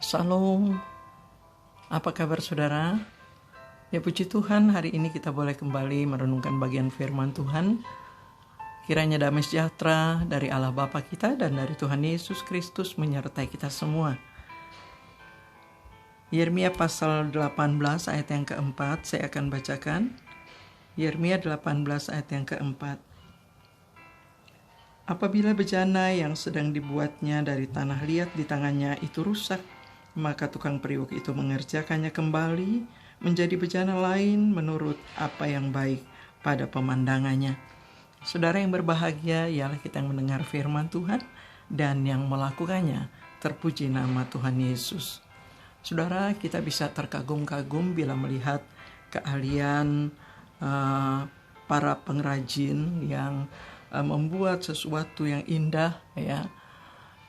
Salam, apa kabar saudara? Ya puji Tuhan, hari ini kita boleh kembali merenungkan bagian firman Tuhan. Kiranya damai sejahtera dari Allah Bapa kita dan dari Tuhan Yesus Kristus menyertai kita semua. Yeremia pasal 18 ayat yang keempat, saya akan bacakan. Yeremia 18 ayat yang keempat. Apabila bejana yang sedang dibuatnya dari tanah liat di tangannya itu rusak, maka tukang periuk itu mengerjakannya kembali menjadi bejana lain menurut apa yang baik pada pemandangannya. Saudara yang berbahagia, ialah kita yang mendengar firman Tuhan dan yang melakukannya. Terpuji nama Tuhan Yesus. Saudara, kita bisa terkagum-kagum bila melihat keahlian para pengrajin yang membuat sesuatu yang indah, ya.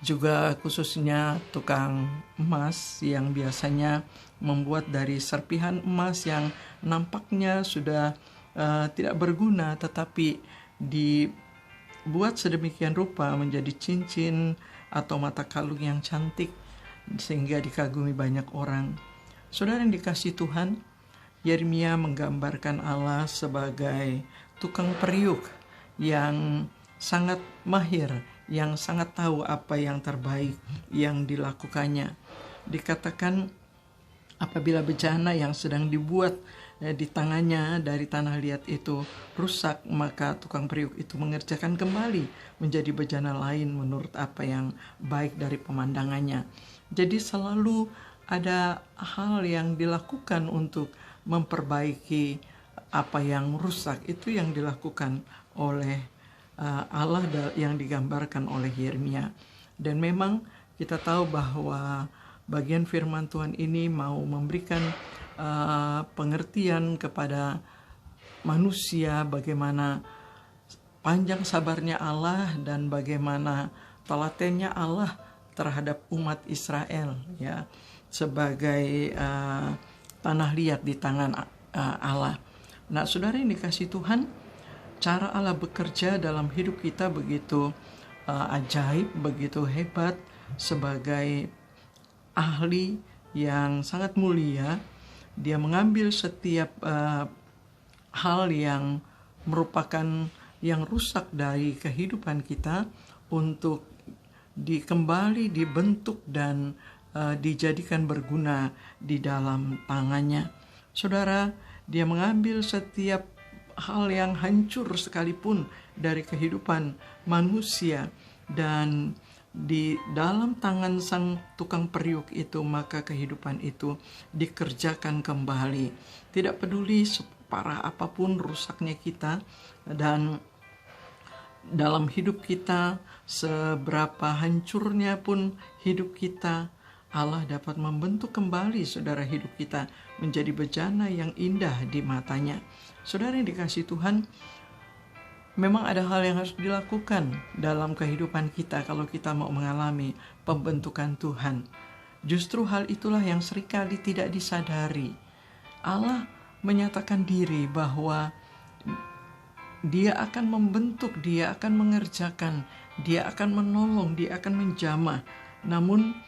Juga khususnya tukang emas yang biasanya membuat dari serpihan emas yang nampaknya sudah tidak berguna, tetapi dibuat sedemikian rupa menjadi cincin atau mata kalung yang cantik sehingga dikagumi banyak orang. Saudara yang dikasihi Tuhan, Yeremia menggambarkan Allah sebagai tukang periuk yang sangat mahir, yang sangat tahu apa yang terbaik yang dilakukannya. Dikatakan apabila bejana yang sedang dibuat di tangannya dari tanah liat itu rusak, maka tukang periuk itu mengerjakan kembali menjadi bejana lain menurut apa yang baik dari pemandangannya. Jadi selalu ada hal yang dilakukan untuk memperbaiki apa yang rusak, itu yang dilakukan oleh Allah yang digambarkan oleh Yeremia. Dan memang kita tahu bahwa bagian firman Tuhan ini mau memberikan pengertian kepada manusia bagaimana panjang sabarnya Allah dan bagaimana telatennya Allah terhadap umat Israel, ya, sebagai tanah liat di tangan Allah. Nah, saudara yang dikasihi Tuhan, cara Allah bekerja dalam hidup kita begitu ajaib, begitu hebat, sebagai ahli yang sangat mulia. Dia mengambil setiap hal yang merupakan yang rusak dari kehidupan kita untuk kembali dibentuk dan dijadikan berguna di dalam tangannya. Saudara, dia mengambil setiap hal yang hancur sekalipun dari kehidupan manusia, dan di dalam tangan sang tukang periuk itu maka kehidupan itu dikerjakan kembali. Tidak peduli separah apapun rusaknya kita dan dalam hidup kita, seberapa hancurnya pun hidup kita, Allah dapat membentuk kembali saudara hidup kita menjadi bejana yang indah di matanya. Saudara yang dikasihi Tuhan, memang ada hal yang harus dilakukan dalam kehidupan kita kalau kita mau mengalami pembentukan Tuhan. Justru hal itulah yang seringkali tidak disadari. Allah menyatakan diri bahwa Dia akan membentuk, Dia akan mengerjakan, Dia akan menolong, Dia akan menjamah. Namun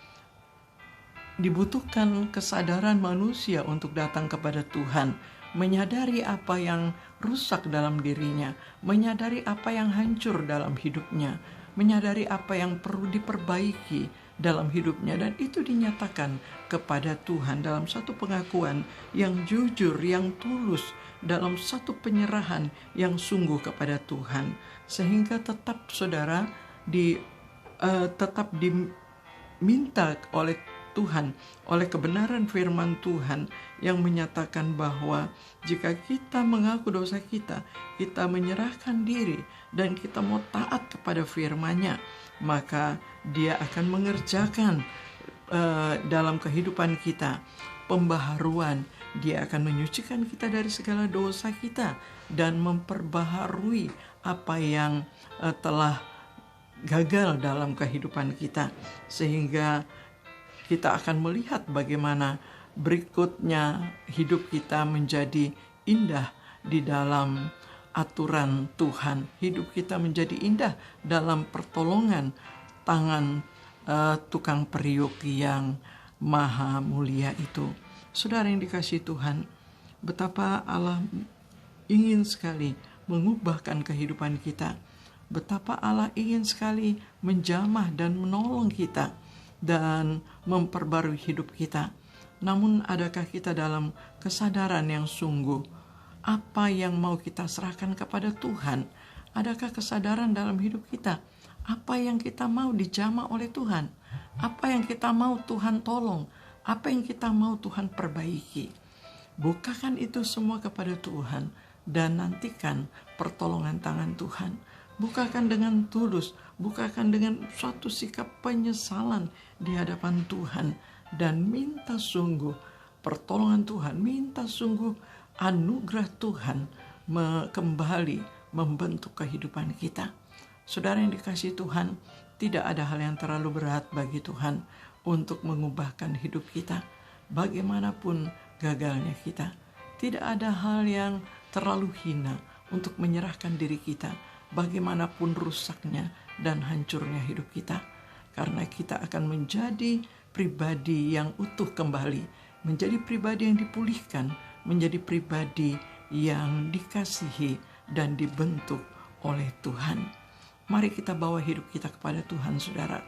dibutuhkan kesadaran manusia untuk datang kepada Tuhan, menyadari apa yang rusak dalam dirinya, menyadari apa yang hancur dalam hidupnya, menyadari apa yang perlu diperbaiki dalam hidupnya, dan itu dinyatakan kepada Tuhan dalam satu pengakuan yang jujur, yang tulus, dalam satu penyerahan yang sungguh kepada Tuhan, sehingga tetap saudara tetap diminta oleh Tuhan, oleh kebenaran firman Tuhan yang menyatakan bahwa jika kita mengaku dosa kita, kita menyerahkan diri dan kita mau taat kepada firman-Nya, maka Dia akan mengerjakan dalam kehidupan kita pembaharuan. Dia akan menyucikan kita dari segala dosa kita dan memperbaharui apa yang telah gagal dalam kehidupan kita, sehingga kita akan melihat bagaimana berikutnya hidup kita menjadi indah di dalam aturan Tuhan. Hidup kita menjadi indah dalam pertolongan tangan tukang periuk yang maha mulia itu. Saudara yang dikasihi Tuhan, betapa Allah ingin sekali mengubahkan kehidupan kita. Betapa Allah ingin sekali menjamah dan menolong kita dan memperbarui hidup kita. Namun adakah kita dalam kesadaran yang sungguh apa yang mau kita serahkan kepada Tuhan? Adakah kesadaran dalam hidup kita? Apa yang kita mau dijamah oleh Tuhan? Apa yang kita mau Tuhan tolong? Apa yang kita mau Tuhan perbaiki? Bukakan itu semua kepada Tuhan dan nantikan pertolongan tangan Tuhan. Bukakan dengan tulus, bukakan dengan suatu sikap penyesalan di hadapan Tuhan dan minta sungguh pertolongan Tuhan, minta sungguh anugerah Tuhan kembali membentuk kehidupan kita. Saudara yang dikasihi Tuhan, tidak ada hal yang terlalu berat bagi Tuhan untuk mengubahkan hidup kita. Bagaimanapun gagalnya kita, tidak ada hal yang terlalu hina untuk menyerahkan diri kita, bagaimanapun rusaknya dan hancurnya hidup kita. Karena kita akan menjadi pribadi yang utuh kembali, menjadi pribadi yang dipulihkan, menjadi pribadi yang dikasihi dan dibentuk oleh Tuhan. Mari kita bawa hidup kita kepada Tuhan, saudara.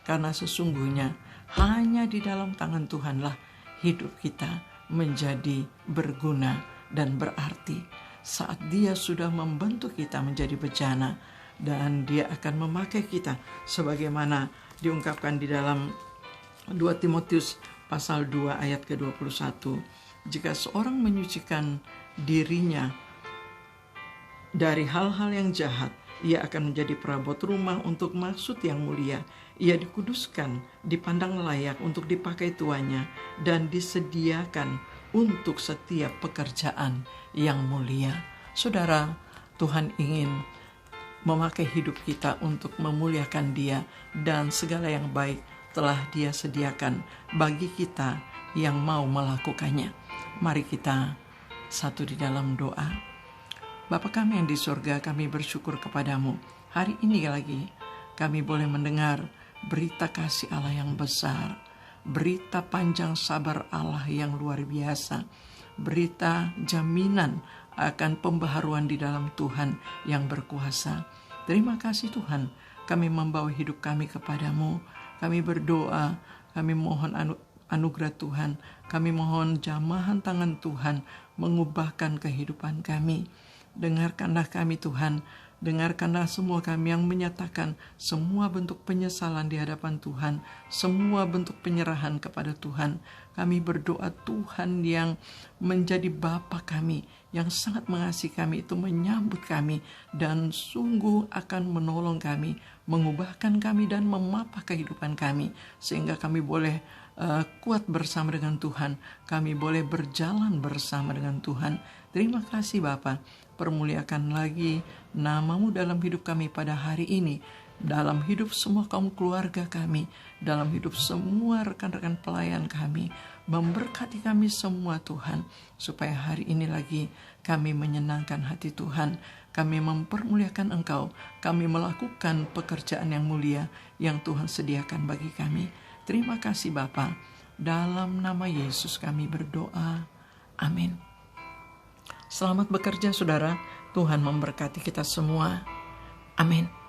Karena sesungguhnya hanya di dalam tangan Tuhanlah hidup kita menjadi berguna dan berarti. Saat Dia sudah membentuk kita menjadi bejana, dan Dia akan memakai kita sebagaimana diungkapkan di dalam 2 Timotius pasal 2 ayat ke-21. Jika seorang menyucikan dirinya dari hal-hal yang jahat, ia akan menjadi perabot rumah untuk maksud yang mulia. Ia dikuduskan, dipandang layak untuk dipakai tuannya, dan disediakan untuk setiap pekerjaan yang mulia. Saudara, Tuhan ingin memakai hidup kita untuk memuliakan Dia, dan segala yang baik telah Dia sediakan bagi kita yang mau melakukannya. Mari kita satu di dalam doa. Bapa kami yang di surga, kami bersyukur kepadamu. Hari ini lagi kami boleh mendengar berita kasih Allah yang besar, berita panjang sabar Allah yang luar biasa, berita jaminan akan pembaharuan di dalam Tuhan yang berkuasa. Terima kasih Tuhan, kami membawa hidup kami kepadamu. Kami berdoa, kami mohon anugerah Tuhan, kami mohon jamahan tangan Tuhan mengubahkan kehidupan kami. Dengarkanlah kami Tuhan, dengarkanlah semua kami yang menyatakan semua bentuk penyesalan di hadapan Tuhan, semua bentuk penyerahan kepada Tuhan. Kami berdoa Tuhan yang menjadi Bapa kami, yang sangat mengasihi kami itu menyambut kami dan sungguh akan menolong kami, mengubahkan kami dan memapah kehidupan kami, sehingga kami boleh kuat bersama dengan Tuhan, kami boleh berjalan bersama dengan Tuhan. Terima kasih Bapa, permuliakan lagi nama-Mu dalam hidup kami pada hari ini, dalam hidup semua kaum keluarga kami, dalam hidup semua rekan-rekan pelayan kami. Memberkati kami semua Tuhan, supaya hari ini lagi kami menyenangkan hati Tuhan, kami mempermuliakan Engkau, kami melakukan pekerjaan yang mulia yang Tuhan sediakan bagi kami. Terima kasih Bapa, dalam nama Yesus kami berdoa, amin. Selamat bekerja saudara, Tuhan memberkati kita semua, amin.